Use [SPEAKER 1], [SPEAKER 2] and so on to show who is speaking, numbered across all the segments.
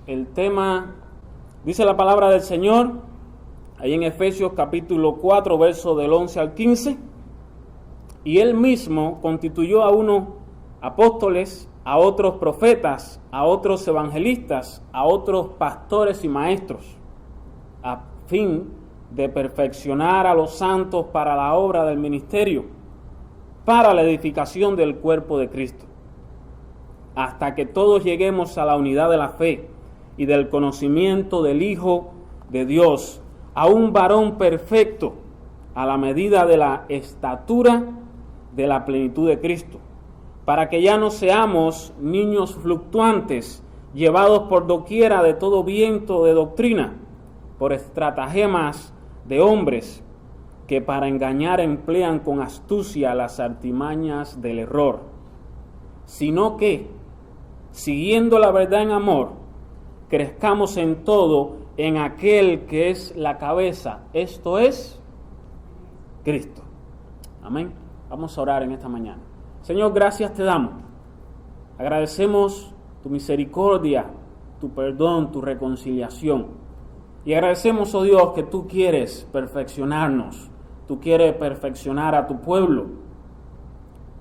[SPEAKER 1] El tema, dice la palabra del Señor, ahí en Efesios capítulo 4, verso del 11 al 15, y Él mismo constituyó a unos apóstoles, a otros profetas, a otros evangelistas, a otros pastores y maestros, a fin de perfeccionar a los santos para la obra del ministerio, para la edificación del cuerpo de Cristo, hasta que todos lleguemos a la unidad de la fe y del conocimiento del Hijo de Dios, a un varón perfecto, a la medida de la estatura de la plenitud de Cristo, para que ya no seamos niños fluctuantes, llevados por doquiera de todo viento de doctrina, por estratagemas de hombres que para engañar emplean con astucia las artimañas del error, sino que, siguiendo la verdad en amor, crezcamos en todo en aquel que es la cabeza, esto es Cristo. Amén. Vamos a orar en esta mañana. Señor, gracias te damos. Agradecemos tu misericordia, tu perdón, tu reconciliación. Y agradecemos, oh Dios, que tú quieres perfeccionarnos. Tú quieres perfeccionar a tu pueblo.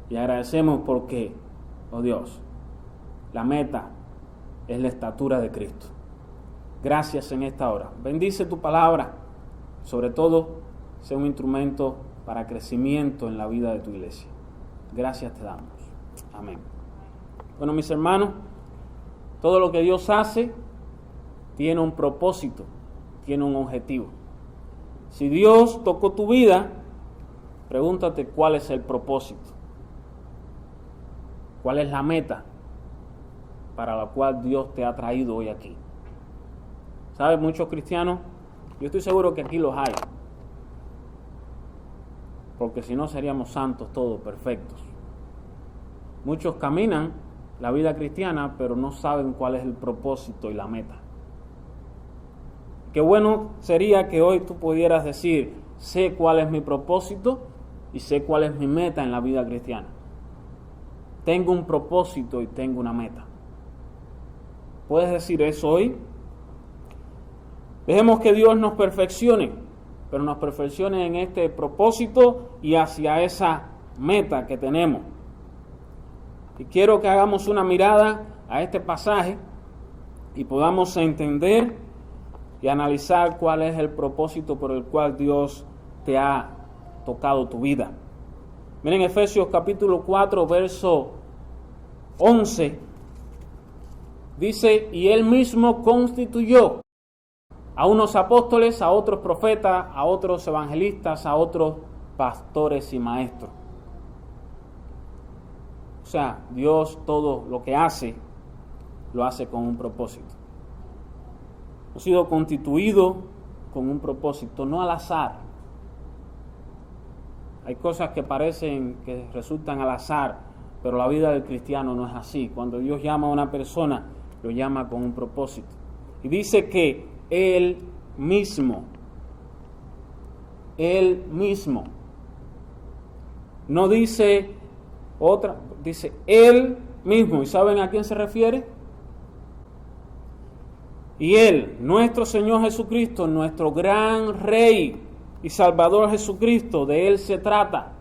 [SPEAKER 1] Y agradecemos porque, oh Dios, la meta es la estatura de Cristo. Gracias en esta hora. Bendice tu palabra. Sobre todo, sea un instrumento para crecimiento en la vida de tu iglesia. Gracias te damos. Amén. Bueno, mis hermanos, todo lo que Dios hace tiene un propósito, tiene un objetivo. Si Dios tocó tu vida, pregúntate cuál es el propósito. ¿Cuál es la meta para la cual Dios te ha traído hoy aquí? ¿Sabes? Muchos cristianos, yo estoy seguro que aquí los hay, porque si no seríamos santos todos, perfectos. Muchos caminan la vida cristiana, pero no saben cuál es el propósito y la meta. Qué bueno sería que hoy tú pudieras decir, sé cuál es mi propósito y sé cuál es mi meta en la vida cristiana. Tengo un propósito y tengo una meta. ¿Puedes decir eso hoy? Dejemos que Dios nos perfeccione, pero nos perfeccione en este propósito y hacia esa meta que tenemos. Y quiero que hagamos una mirada a este pasaje y podamos entender y analizar cuál es el propósito por el cual Dios te ha tocado tu vida. Miren Efesios capítulo 4, verso 11, dice, y Él mismo constituyó a unos apóstoles, a otros profetas, a otros evangelistas, a otros pastores y maestros. O sea, Dios todo lo que hace, lo hace con un propósito. Hemos sido constituidos con un propósito, no al azar. Hay cosas que parecen que resultan al azar, pero la vida del cristiano no es así. Cuando Dios llama a una persona, lo llama con un propósito. Y dice que Él mismo, no dice otra, dice Él mismo. ¿Y saben a quién se refiere? Y Él, nuestro Señor Jesucristo, nuestro gran Rey y Salvador Jesucristo, de Él se trata.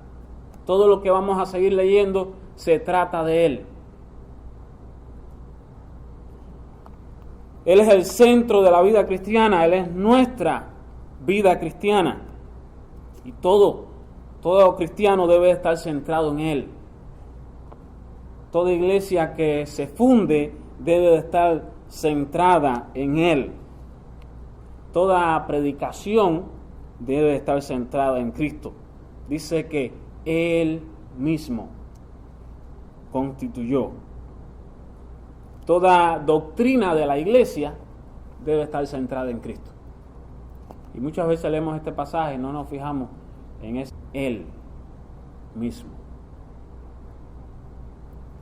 [SPEAKER 1] Todo lo que vamos a seguir leyendo se trata de Él. Él es el centro de la vida cristiana, Él es nuestra vida cristiana. Y todo cristiano debe estar centrado en Él. Toda iglesia que se funde debe de estar centrada en Él. Toda predicación debe estar centrada en Cristo. Dice que Él mismo constituyó. Toda doctrina de la iglesia debe estar centrada en Cristo. Y muchas veces leemos este pasaje y no nos fijamos en ese Él mismo.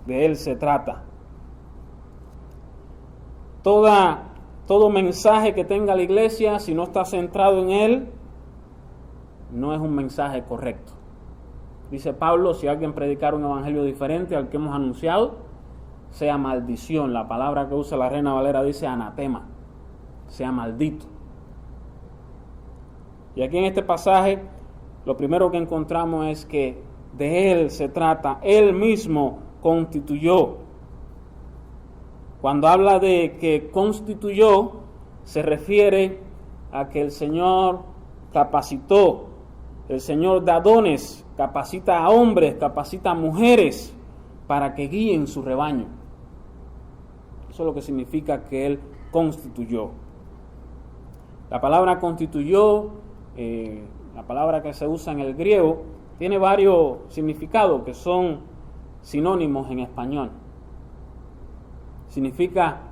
[SPEAKER 1] De Él se trata. Todo mensaje que tenga la iglesia, si no está centrado en Él, no es un mensaje correcto. Dice Pablo, si alguien predicara un evangelio diferente al que hemos anunciado, sea maldición. La palabra que usa la Reina Valera dice anatema, sea maldito. Y aquí en este pasaje, lo primero que encontramos es que de Él se trata, Él mismo constituyó. Cuando habla de que constituyó, se refiere a que el Señor capacitó, el Señor da dones, capacita a hombres, capacita a mujeres para que guíen su rebaño. Eso es lo que significa que Él constituyó. La palabra constituyó, la palabra que se usa en el griego, tiene varios significados que son sinónimos en español. Significa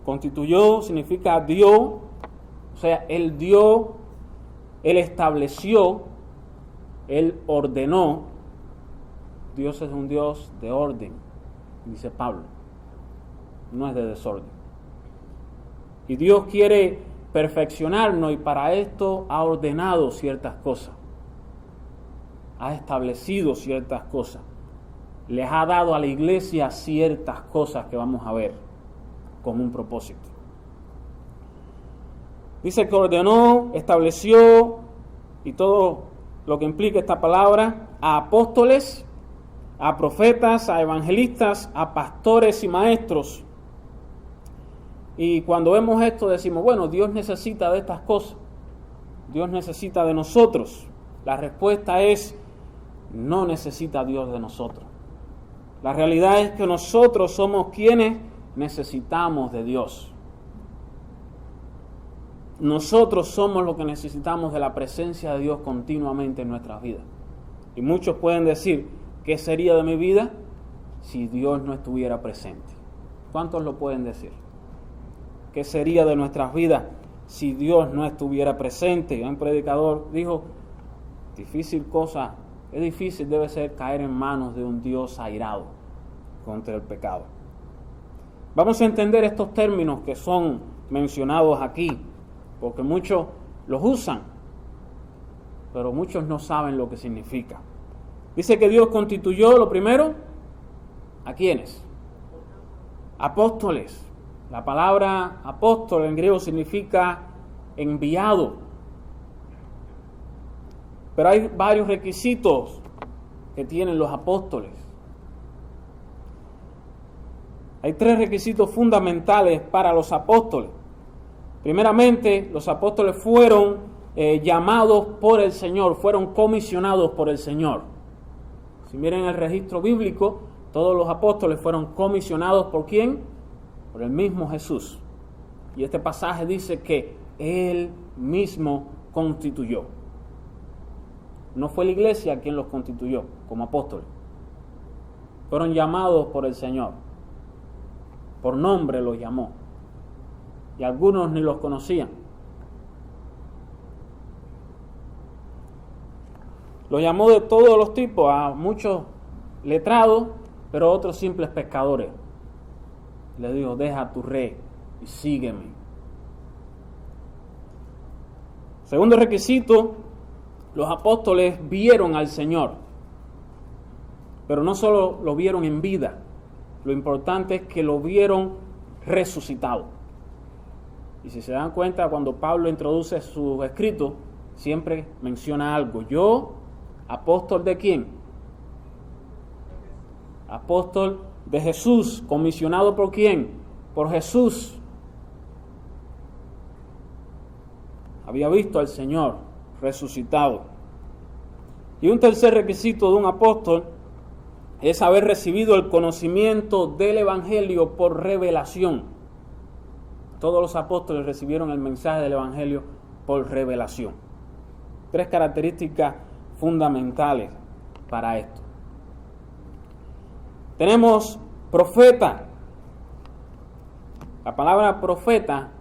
[SPEAKER 1] constituyó, significa dio, o sea, Él dio, Él estableció, Él ordenó. Dios es un Dios de orden, dice Pablo, no es de desorden. Y Dios quiere perfeccionarnos y para esto ha ordenado ciertas cosas, ha establecido ciertas cosas, les ha dado a la iglesia ciertas cosas que vamos a ver con un propósito. Dice que ordenó, estableció y todo lo que implica esta palabra a apóstoles, a profetas, a evangelistas, a pastores y maestros. Y cuando vemos esto decimos, bueno, Dios necesita de estas cosas, Dios necesita de nosotros. La respuesta es, no necesita Dios de nosotros. La realidad es que nosotros somos quienes necesitamos de Dios. Nosotros somos los que necesitamos de la presencia de Dios continuamente en nuestras vidas. Y muchos pueden decir, ¿qué sería de mi vida si Dios no estuviera presente? ¿Cuántos lo pueden decir? ¿Qué sería de nuestras vidas si Dios no estuviera presente? Un predicador dijo, difícil cosa, es difícil debe ser caer en manos de un Dios airado contra el pecado. Vamos a entender estos términos que son mencionados aquí, porque muchos los usan, pero muchos no saben lo que significa. Dice que Dios constituyó, lo primero, ¿a quiénes? Apóstoles. La palabra apóstol en griego significa enviado. Pero hay varios requisitos que tienen los apóstoles. Hay 3 requisitos fundamentales para los apóstoles. Primeramente, los apóstoles fueron llamados por el Señor, fueron comisionados por el Señor. Si miren el registro bíblico, todos los apóstoles fueron comisionados ¿por quién? Por el mismo Jesús. Y este pasaje dice que Él mismo constituyó. No fue la iglesia quien los constituyó como apóstoles. Fueron llamados por el Señor. Por nombre los llamó. Y algunos ni los conocían. Los llamó de todos los tipos, a muchos letrados, pero a otros simples pescadores. Le dijo, deja tu red y sígueme. Segundo requisito, los apóstoles vieron al Señor. Pero no solo lo vieron en vida, lo importante es que lo vieron resucitado. Y si se dan cuenta, cuando Pablo introduce sus escritos, siempre menciona algo. Yo, apóstol de quién? Apóstol de Jesús, comisionado por quién? Por Jesús. Había visto al Señor resucitado. Y un tercer requisito de un apóstol es haber recibido el conocimiento del Evangelio por revelación. Todos los apóstoles recibieron el mensaje del Evangelio por revelación. 3 características fundamentales para esto. Tenemos profeta. La palabra profeta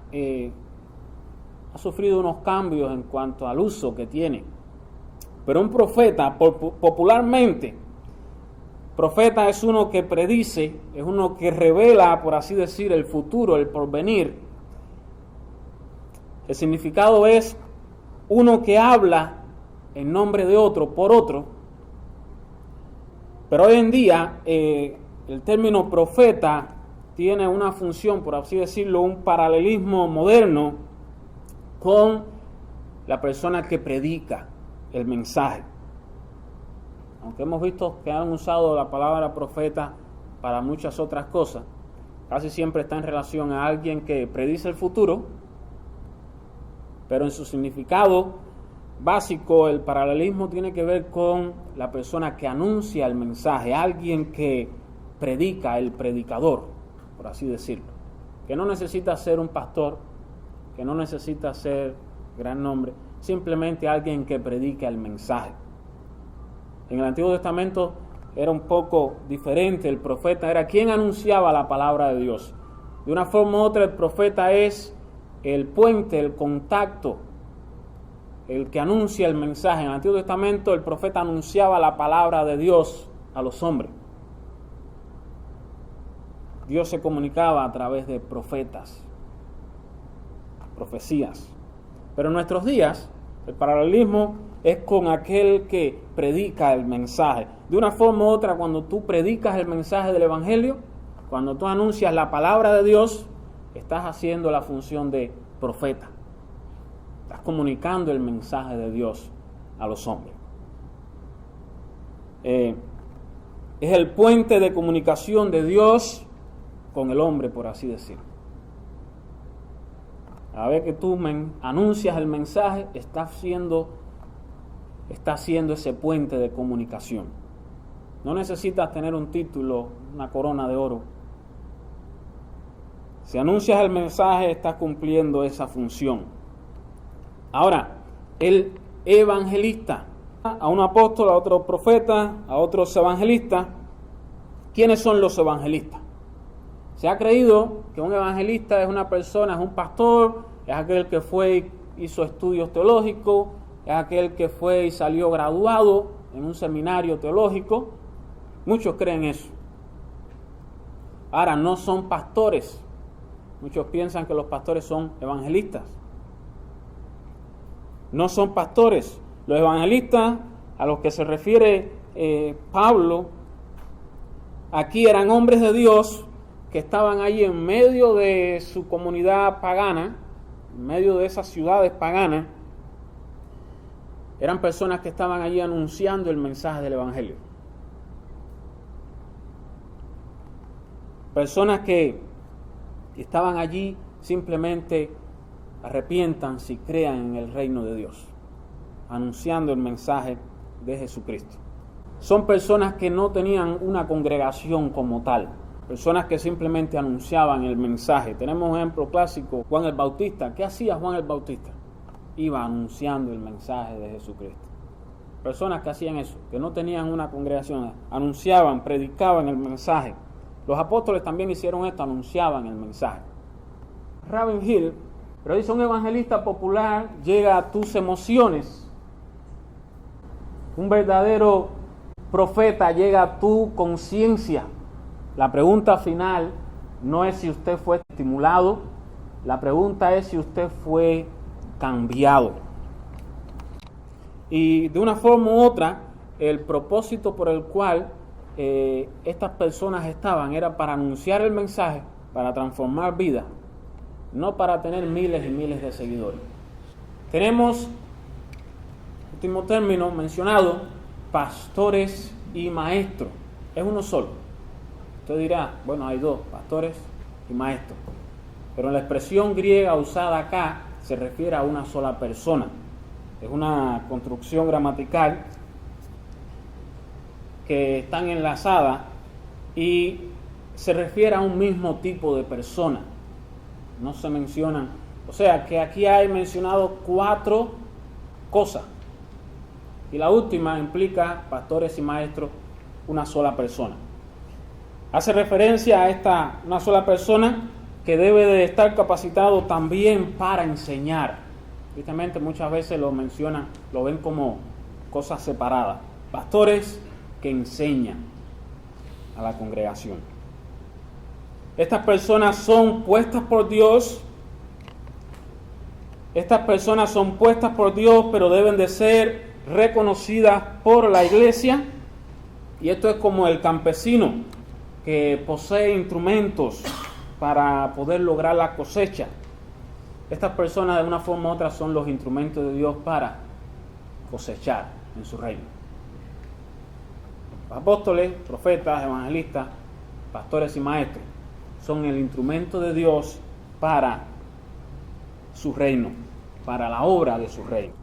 [SPEAKER 1] ha sufrido unos cambios en cuanto al uso que tiene. Pero un profeta, popularmente, profeta es uno que predice, es uno que revela, por así decir, el futuro, el porvenir. El significado es uno que habla en nombre de otro, por otro. Pero hoy en día el término profeta tiene una función, por así decirlo, un paralelismo moderno con la persona que predica el mensaje. Aunque hemos visto que han usado la palabra profeta para muchas otras cosas, casi siempre está en relación a alguien que predice el futuro, pero en su significado básico el paralelismo tiene que ver con la persona que anuncia el mensaje, alguien que predica, el predicador, por así decirlo, que no necesita ser un pastor, que no necesita ser gran nombre, simplemente alguien que predica el mensaje. En el Antiguo Testamento era un poco diferente. El profeta era quien anunciaba la palabra de Dios. De una forma u otra, el profeta es el puente, el contacto, el que anuncia el mensaje. En el Antiguo Testamento el profeta anunciaba la palabra de Dios a los hombres. Dios se comunicaba a través de profetas, profecías. Pero en nuestros días el paralelismo es con aquel que predica el mensaje. De una forma u otra, cuando tú predicas el mensaje del Evangelio, cuando tú anuncias la palabra de Dios, estás haciendo la función de profeta. Estás comunicando el mensaje de Dios a los hombres. Es el puente de comunicación de Dios con el hombre, por así decirlo. A vez que tú anuncias el mensaje, está haciendo ese puente de comunicación. No necesitas tener un título, una corona de oro. Si anuncias el mensaje, estás cumpliendo esa función. Ahora, el evangelista, a un apóstol, a otro profeta, a otros evangelistas. ¿Quiénes son los evangelistas? Se ha creído que un evangelista es una persona, es un pastor, es aquel que fue y hizo estudios teológicos, es aquel que fue y salió graduado en un seminario teológico. Muchos creen eso. Ahora, no son pastores. Muchos piensan que los pastores son evangelistas. No son pastores. Los evangelistas a los que se refiere Pablo, aquí eran hombres de Dios que estaban ahí en medio de su comunidad pagana, en medio de esas ciudades paganas. Eran personas que estaban allí anunciando el mensaje del Evangelio. Personas que estaban allí simplemente arrepiéntanse y crean en el reino de Dios, anunciando el mensaje de Jesucristo. Son personas que no tenían una congregación como tal, personas que simplemente anunciaban el mensaje. Tenemos un ejemplo clásico, Juan el Bautista. ¿Qué hacía Juan el Bautista? Iba anunciando el mensaje de Jesucristo. Personas que hacían eso, que no tenían una congregación, anunciaban, predicaban el mensaje. Los apóstoles también hicieron esto, anunciaban el mensaje. Ravenhill, pero dice: un evangelista popular llega a tus emociones. Un verdadero profeta llega a tu conciencia. La pregunta final no es si usted fue estimulado, la pregunta es si usted fue cambiado. Y de una forma u otra, el propósito por el cual estas personas estaban era para anunciar el mensaje, para transformar vidas, no para tener miles y miles de seguidores. Tenemos, último término mencionado, pastores y maestros. Es uno solo. Usted dirá, bueno, hay dos, pastores y maestros. Pero en la expresión griega usada acá se refiere a una sola persona. Es una construcción gramatical que están enlazadas y se refiere a un mismo tipo de persona. No se mencionan. O sea que aquí hay mencionado 4 cosas. Y la última implica pastores y maestros, una sola persona. Hace referencia a esta una sola persona que debe de estar capacitado también para enseñar. Justamente muchas veces lo mencionan, lo ven como cosas separadas. Pastores que enseñan a la congregación. Estas personas son puestas por Dios. Estas personas son puestas por Dios, pero deben de ser reconocidas por la iglesia. Y esto es como el campesino que posee instrumentos para poder lograr la cosecha. Estas personas de una forma u otra son los instrumentos de Dios para cosechar en su reino. Los apóstoles, profetas, evangelistas, pastores y maestros son el instrumento de Dios para su reino, para la obra de su reino.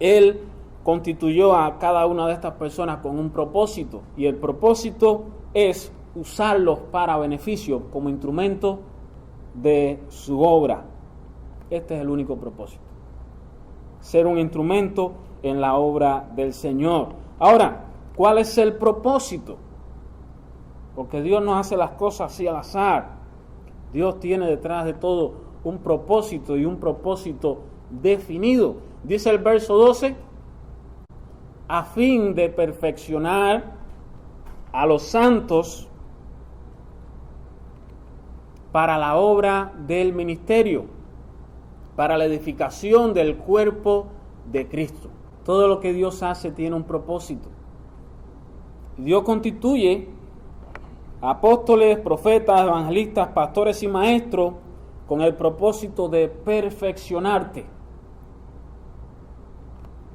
[SPEAKER 1] Él constituyó a cada una de estas personas con un propósito, y el propósito es usarlos para beneficio como instrumento de su obra. Este es el único propósito: ser un instrumento en la obra del Señor. Ahora, ¿cuál es el propósito? Porque Dios no hace las cosas así al azar. Dios tiene detrás de todo un propósito, y un propósito definido. Dice el verso 12: a fin de perfeccionar a los santos para la obra del ministerio, para la edificación del cuerpo de Cristo. Todo lo que Dios hace tiene un propósito. Dios constituye apóstoles, profetas, evangelistas, pastores y maestros con el propósito de perfeccionarte.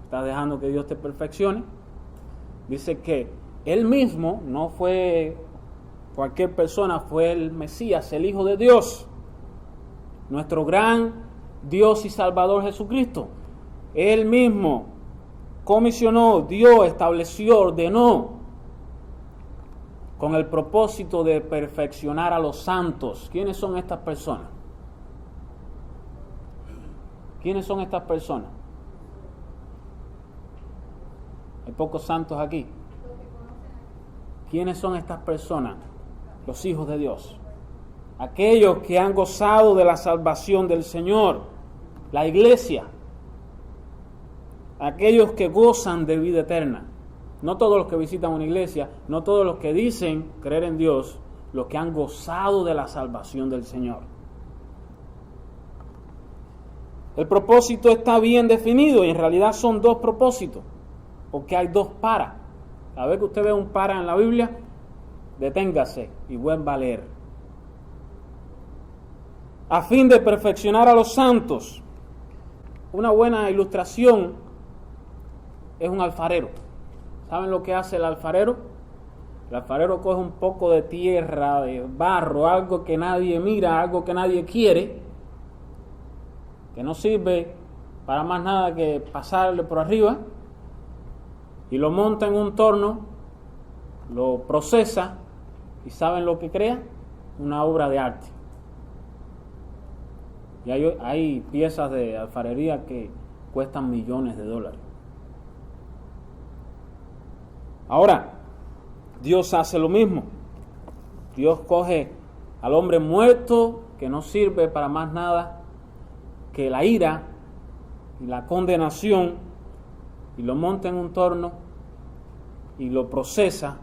[SPEAKER 1] ¿Estás dejando que Dios te perfeccione? Dice que Él mismo, no fue cualquier persona, fue el Mesías, el Hijo de Dios, nuestro gran Dios y Salvador Jesucristo. Él mismo comisionó, dio, estableció, ordenó, con el propósito de perfeccionar a los santos. ¿Quiénes son estas personas? ¿Quiénes son estas personas? Hay pocos santos aquí. ¿Quiénes son estas personas? Los hijos de Dios. Aquellos que han gozado de la salvación del Señor. La iglesia. Aquellos que gozan de vida eterna. No todos los que visitan una iglesia, no todos los que dicen creer en Dios, los que han gozado de la salvación del Señor. El propósito está bien definido, y en realidad son dos propósitos, porque hay dos para. Cada vez que usted ve un para en la Biblia, deténgase y vuelva a leer. A fin de perfeccionar a los santos. Una buena ilustración es un alfarero. ¿Saben lo que hace el alfarero? El alfarero coge un poco de tierra, de barro, algo que nadie mira, algo que nadie quiere, que no sirve para más nada que pasarle por arriba, y lo monta en un torno, lo procesa, y ¿saben lo que crea? Una obra de arte. Y hay piezas de alfarería que cuestan millones de dólares. Ahora, Dios hace lo mismo. Dios coge al hombre muerto, que no sirve para más nada que la ira y la condenación, y lo monta en un torno y lo procesa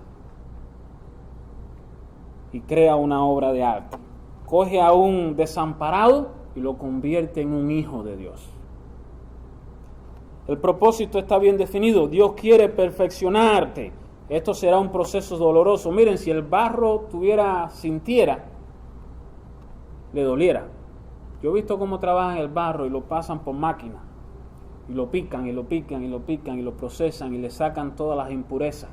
[SPEAKER 1] y crea una obra de arte. Coge a un desamparado y lo convierte en un hijo de Dios. El propósito está bien definido. Dios quiere perfeccionarte. Esto será un proceso doloroso. Miren, si el barro sintiera, le doliera. Yo he visto cómo trabajan el barro y lo pasan por máquina. Y lo pican, y lo pican, y lo pican, y lo procesan, y le sacan todas las impurezas.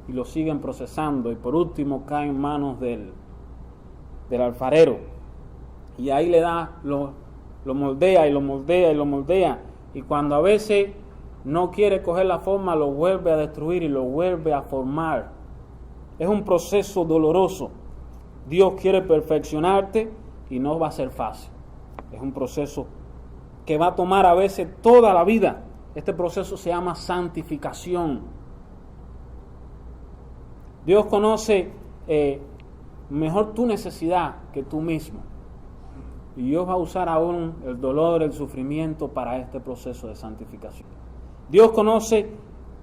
[SPEAKER 1] Y lo siguen procesando. Y por último cae en manos del alfarero. Y ahí le da, lo moldea, y lo moldea, y lo moldea. Y cuando a veces no quiere coger la forma, lo vuelve a destruir y lo vuelve a formar. Es un proceso doloroso. Dios quiere perfeccionarte y no va a ser fácil. Es un proceso que va a tomar a veces toda la vida. Este proceso se llama santificación. Dios conoce mejor tu necesidad que tú mismo. Y Dios va a usar aún el dolor, el sufrimiento para este proceso de santificación. Dios conoce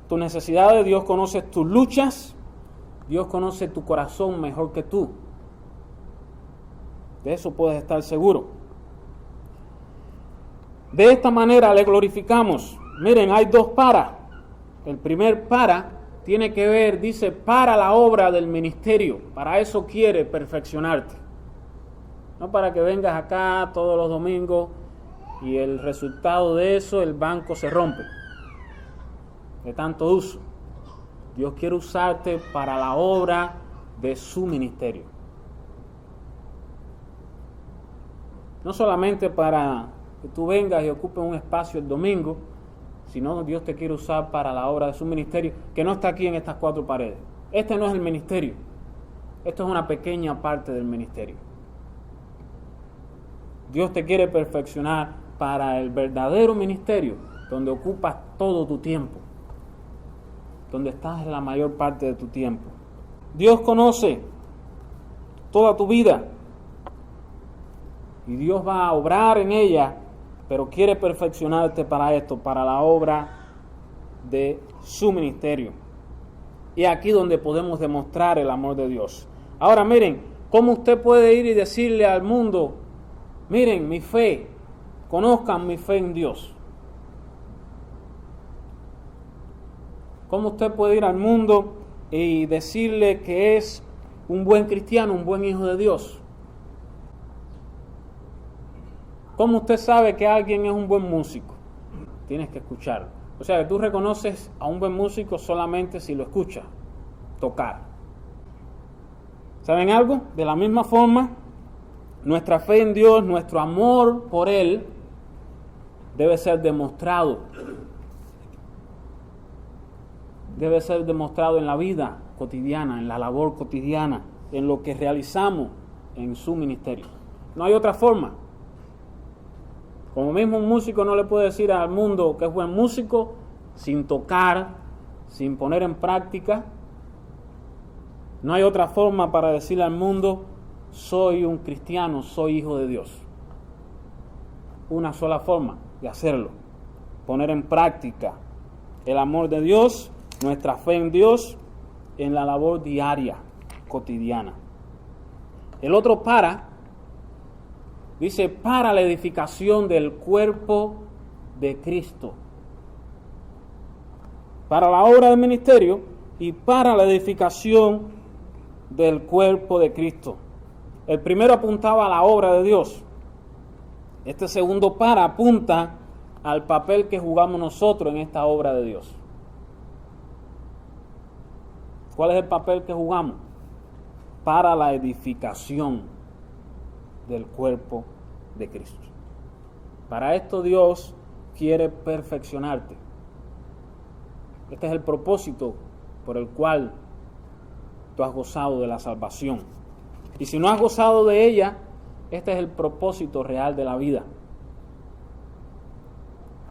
[SPEAKER 1] tus necesidades, Dios conoce tus luchas, Dios conoce tu corazón mejor que tú. De eso puedes estar seguro. De esta manera le glorificamos. Miren, hay dos para. El primer para tiene que ver, dice, para la obra del ministerio. Para eso quiere perfeccionarte. No para que vengas acá todos los domingos y el resultado de eso, el banco se rompe de tanto uso. Dios quiere usarte para la obra de su ministerio. No solamente para que tú vengas y ocupes un espacio el domingo, sino Dios te quiere usar para la obra de su ministerio, que no está aquí en estas 4 paredes. Este no es el ministerio. Esto es una pequeña parte del ministerio. Dios te quiere perfeccionar para el verdadero ministerio, donde ocupas todo tu tiempo, donde estás en la mayor parte de tu tiempo. Dios conoce toda tu vida y Dios va a obrar en ella, pero quiere perfeccionarte para esto, para la obra de su ministerio. Y aquí donde podemos demostrar el amor de Dios. Ahora miren, cómo usted puede ir y decirle al mundo, miren mi fe, conozcan mi fe en Dios. ¿Cómo usted puede ir al mundo y decirle que es un buen cristiano, un buen hijo de Dios? ¿Cómo usted sabe que alguien es un buen músico? Tienes que escucharlo. O sea, que tú reconoces a un buen músico solamente si lo escuchas tocar. ¿Saben algo? De la misma forma, nuestra fe en Dios, nuestro amor por Él, debe ser demostrado. Debe ser demostrado en la vida cotidiana, en la labor cotidiana, en lo que realizamos en su ministerio. No hay otra forma. Como mismo un músico no le puede decir al mundo que es buen músico sin tocar, sin poner en práctica. No hay otra forma para decirle al mundo, soy un cristiano, soy hijo de Dios. Una sola forma de hacerlo, poner en práctica el amor de Dios, nuestra fe en Dios, en la labor diaria, cotidiana. El otro dice, para la edificación del cuerpo de Cristo. Para la obra del ministerio y para la edificación del cuerpo de Cristo. El primero apuntaba a la obra de Dios. Este segundo apunta al papel que jugamos nosotros en esta obra de Dios. ¿Cuál es el papel que jugamos? Para la edificación del cuerpo de Cristo. Para esto Dios quiere perfeccionarte. Este es el propósito por el cual tú has gozado de la salvación. Y si no has gozado de ella, este es el propósito real de la vida.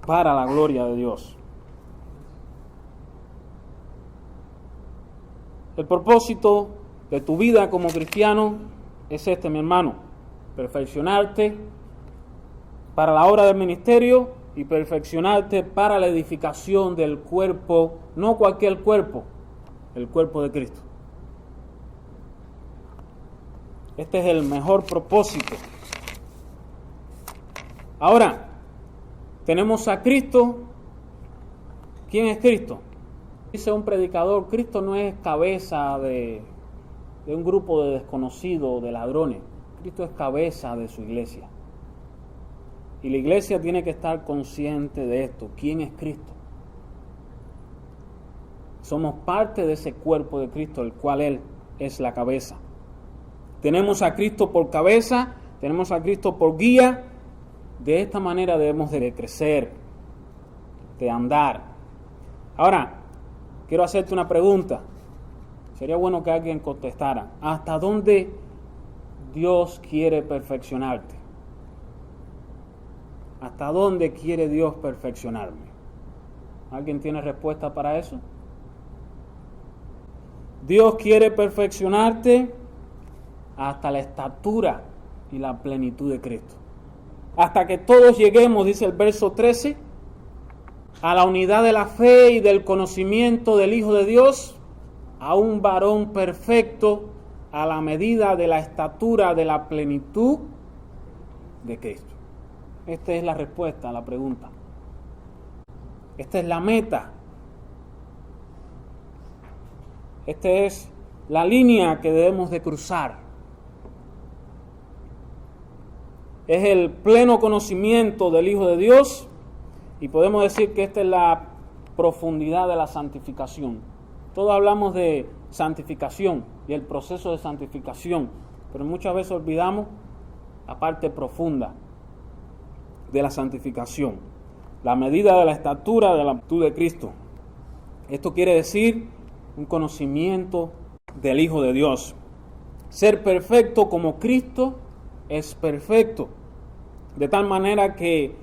[SPEAKER 1] Para la gloria de Dios. El propósito de tu vida como cristiano es este, mi hermano. Perfeccionarte para la obra del ministerio y perfeccionarte para la edificación del cuerpo, no cualquier cuerpo, el cuerpo de Cristo. Este es el mejor propósito. Ahora, tenemos a Cristo. ¿Quién es Cristo? Dice un predicador, Cristo no es cabeza de un grupo de desconocidos, de ladrones. Cristo es cabeza de su iglesia. Y la iglesia tiene que estar consciente de esto. ¿Quién es Cristo? Somos parte de ese cuerpo de Cristo, el cual Él es la cabeza. Tenemos a Cristo por cabeza, tenemos a Cristo por guía. De esta manera debemos de crecer, de andar. Ahora, quiero hacerte una pregunta. Sería bueno que alguien contestara. ¿Hasta dónde Dios quiere perfeccionarte? ¿Hasta dónde quiere Dios perfeccionarme? ¿Alguien tiene respuesta para eso? Dios quiere perfeccionarte hasta la estatura y la plenitud de Cristo. Hasta que todos lleguemos, dice el verso 13, a la unidad de la fe y del conocimiento del Hijo de Dios, a un varón perfecto, a la medida de la estatura de la plenitud de Cristo. Esta es la respuesta a la pregunta. Esta es la meta. Esta es la línea que debemos de cruzar. es el pleno conocimiento del Hijo de Dios, y podemos decir que esta es la profundidad de la santificación. Todos hablamos de santificación y el proceso de santificación, pero muchas veces olvidamos la parte profunda de la santificación, la medida de la estatura de la plenitud de Cristo. Esto quiere decir un conocimiento del Hijo de Dios. Ser perfecto como Cristo es perfecto, de tal manera que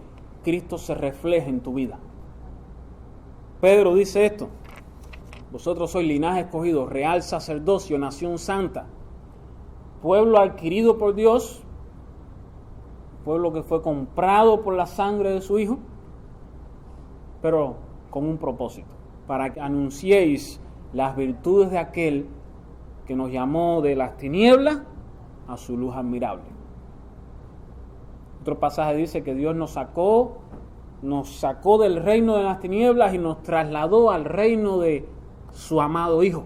[SPEAKER 1] Cristo se refleje en tu vida. Pedro dice esto: vosotros sois linaje escogido, real sacerdocio, nación santa, pueblo adquirido por Dios, pueblo que fue comprado por la sangre de su Hijo, pero con un propósito, para que anunciéis las virtudes de aquel que nos llamó de las tinieblas a su luz admirable. Otro pasaje dice que Dios nos sacó del reino de las tinieblas y nos trasladó al reino de su amado Hijo.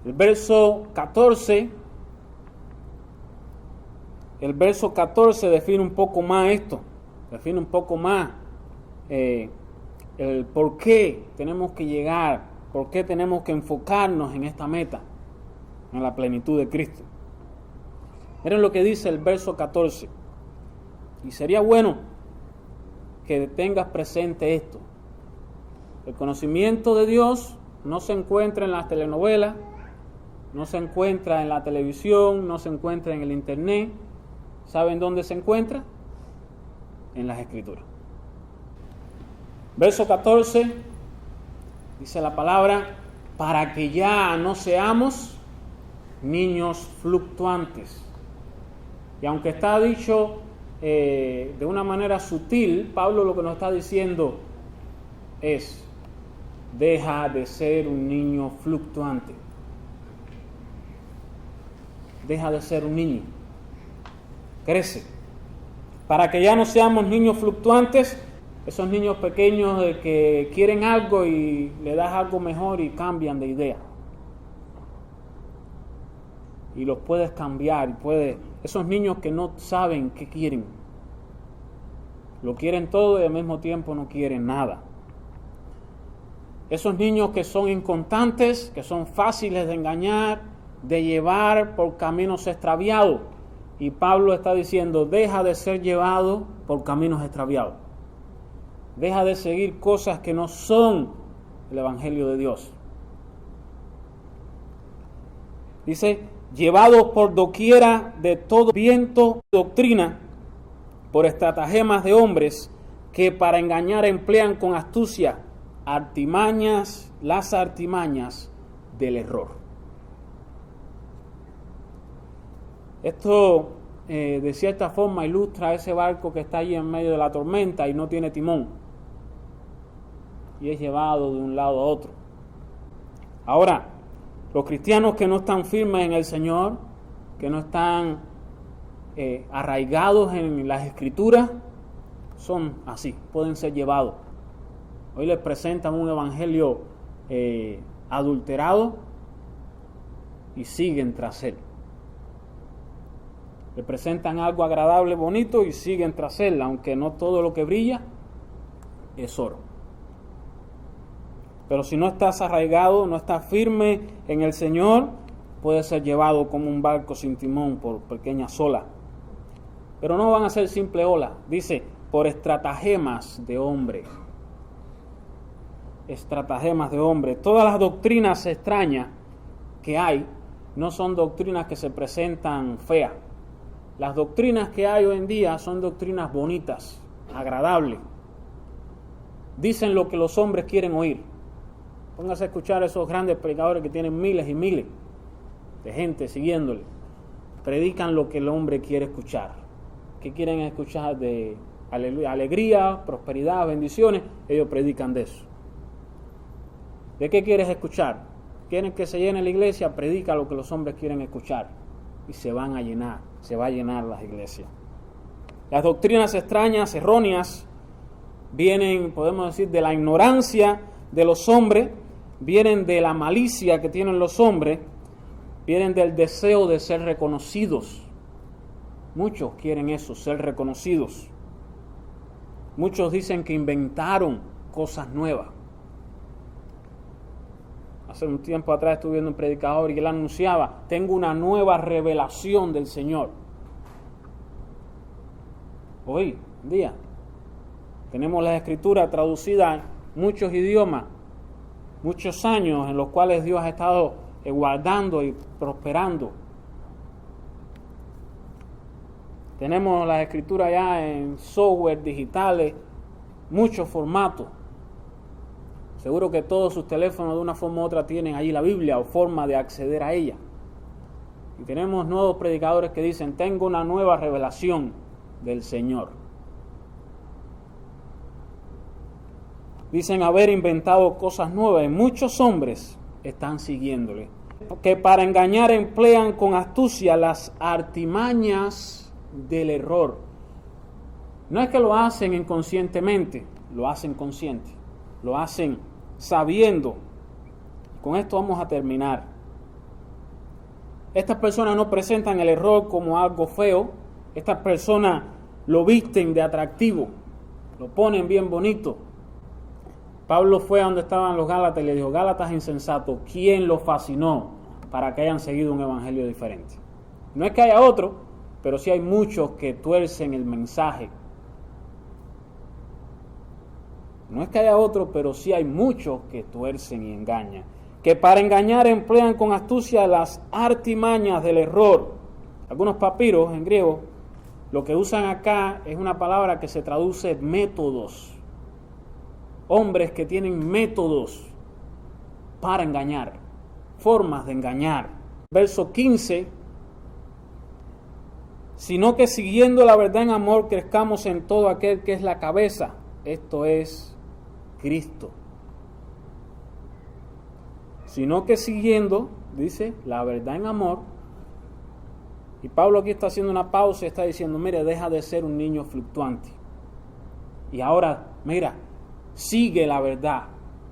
[SPEAKER 1] El verso 14 define un poco más esto, define un poco más el por qué tenemos que llegar, por qué tenemos que enfocarnos en esta meta, en la plenitud de Cristo. Miren lo que dice el verso 14. Y sería bueno que tengas presente esto. El conocimiento de Dios no se encuentra en las telenovelas, no se encuentra en la televisión, no se encuentra en el internet. ¿Saben dónde se encuentra? En las Escrituras. Verso 14, dice la palabra, para que ya no seamos niños fluctuantes. Y aunque está dicho de una manera sutil, Pablo lo que nos está diciendo es: deja de ser un niño fluctuante. Deja de ser un niño. Crece. Para que ya no seamos niños fluctuantes, esos niños pequeños de que quieren algo y le das algo mejor y cambian de idea. Y los puedes cambiar, esos niños que no saben qué quieren. Lo quieren todo y al mismo tiempo no quieren nada. Esos niños que son inconstantes, que son fáciles de engañar, de llevar por caminos extraviados. Y Pablo está diciendo: deja de ser llevado por caminos extraviados. Deja de seguir cosas que no son el Evangelio de Dios. Dice: llevados por doquiera de todo viento de doctrina, por estratagemas de hombres que para engañar emplean con astucia las artimañas del error. Esto de cierta forma ilustra ese barco que está allí en medio de la tormenta y no tiene timón, y es llevado de un lado a otro. Ahora, los cristianos que no están firmes en el Señor, que no están arraigados en las Escrituras, son así, pueden ser llevados. Hoy les presentan un evangelio adulterado y siguen tras él. Le presentan algo agradable, bonito y siguen tras él, aunque no todo lo que brilla es oro. Pero si no estás arraigado, no estás firme en el Señor, puedes ser llevado como un barco sin timón por pequeñas olas. Pero no van a ser simple olas, dice, por estratagemas de hombre. Estratagemas de hombre. Todas las doctrinas extrañas que hay no son doctrinas que se presentan feas. Las doctrinas que hay hoy en día son doctrinas bonitas, agradables. Dicen lo que los hombres quieren oír. Póngase a escuchar a esos grandes predicadores que tienen miles y miles de gente siguiéndole. Predican lo que el hombre quiere escuchar. ¿Qué quieren escuchar? De alegría, prosperidad, bendiciones. Ellos predican de eso. ¿De qué quieres escuchar? ¿Quieren que se llene la iglesia? Predica lo que los hombres quieren escuchar. Y se van a llenar, se va a llenar las iglesias. Las doctrinas extrañas, erróneas, vienen, podemos decir, de la ignorancia de los hombres, vienen de la malicia que tienen los hombres, vienen del deseo de ser reconocidos. Muchos quieren eso, ser reconocidos. Muchos dicen que inventaron cosas nuevas. Hace un tiempo atrás estuve viendo un predicador y él anunciaba: tengo una nueva revelación del Señor. Hoy en día tenemos las Escrituras traducidas en muchos idiomas, muchos años en los cuales Dios ha estado guardando y prosperando. Tenemos las Escrituras ya en software digitales, muchos formatos. Seguro que todos sus teléfonos de una forma u otra tienen allí la Biblia o forma de acceder a ella. Y tenemos nuevos predicadores que dicen: tengo una nueva revelación del Señor. Dicen haber inventado cosas nuevas y muchos hombres están siguiéndole. Que para engañar emplean con astucia las artimañas del error. No es que lo hacen inconscientemente, lo hacen consciente, lo hacen sabiendo. Con esto vamos a terminar. Estas personas no presentan el error como algo feo. Estas personas lo visten de atractivo, lo ponen bien bonito. Pablo fue a donde estaban los Gálatas y le dijo: Gálatas insensatos, ¿quién los fascinó para que hayan seguido un evangelio diferente? No es que haya otro, pero sí hay muchos que tuercen el mensaje. No es que haya otro, pero sí hay muchos que tuercen y engañan. Que para engañar emplean con astucia las artimañas del error. Algunos papiros en griego, lo que usan acá es una palabra que se traduce métodos. Hombres que tienen métodos para engañar, formas de engañar. Verso 15: sino que siguiendo la verdad en amor crezcamos en todo aquel que es la cabeza, esto es Cristo. Sino que siguiendo, dice, la verdad en amor. Y Pablo aquí está haciendo una pausa y está diciendo: mire, deja de ser un niño fluctuante. Y ahora, mira, sigue la verdad,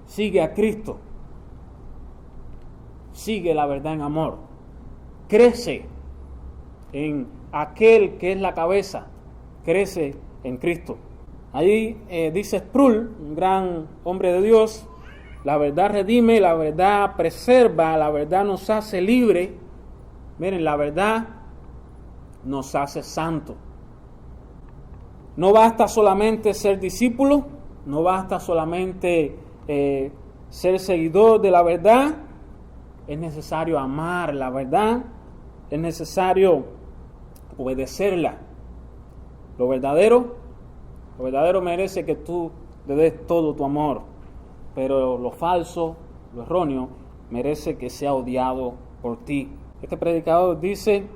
[SPEAKER 1] sigue a Cristo. Sigue la verdad en amor. Crece en aquel que es la cabeza, crece en Cristo. Ahí dice Sproul, un gran hombre de Dios: la verdad redime, la verdad preserva, la verdad nos hace libre. Miren, la verdad nos hace santo. No basta solamente ser discípulo, no basta solamente ser seguidor de la verdad. Es necesario amar la verdad, es necesario obedecerla. Lo verdadero merece que tú le des todo tu amor, pero lo falso, lo erróneo, merece que sea odiado por ti. Este predicador dice: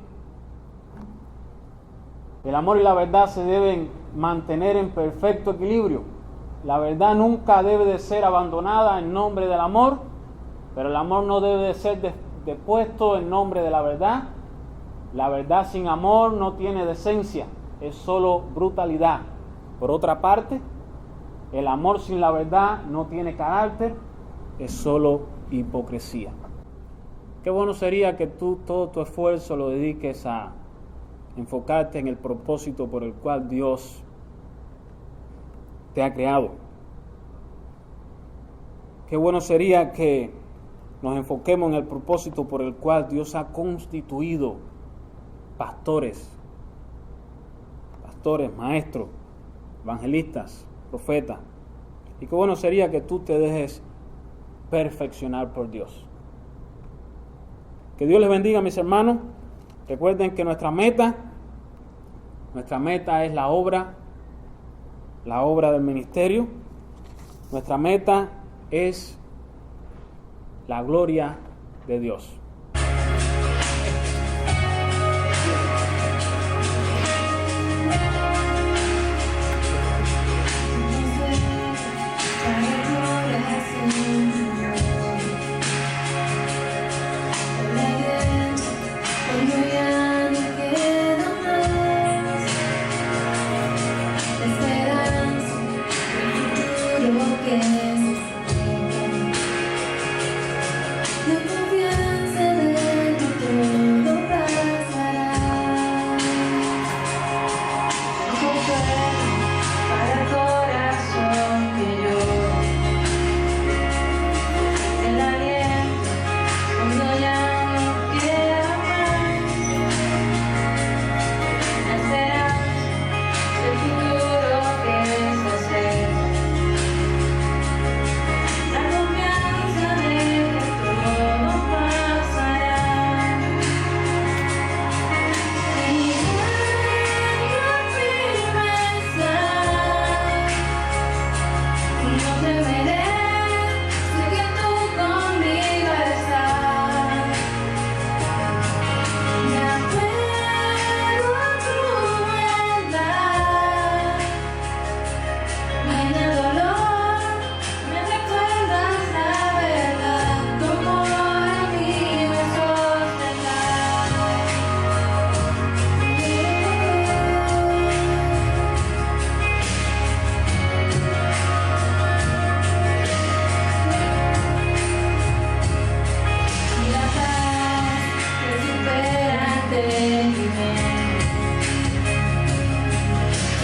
[SPEAKER 1] el amor y la verdad se deben mantener en perfecto equilibrio. La verdad nunca debe de ser abandonada en nombre del amor, pero el amor no debe de ser depuesto en nombre de la verdad. La verdad sin amor no tiene decencia, es solo brutalidad. Por otra parte, el amor sin la verdad no tiene carácter, es solo hipocresía. Qué bueno sería que tú todo tu esfuerzo lo dediques a enfocarte en el propósito por el cual Dios te ha creado. Qué bueno sería que nos enfoquemos en el propósito por el cual Dios ha constituido pastores, maestros, evangelistas, profetas. Y qué bueno sería que tú te dejes perfeccionar por Dios. Que Dios les bendiga, mis hermanos. Recuerden que nuestra meta es la obra del ministerio. Nuestra meta es la gloria de Dios.
[SPEAKER 2] No confianza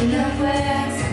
[SPEAKER 2] y no puedas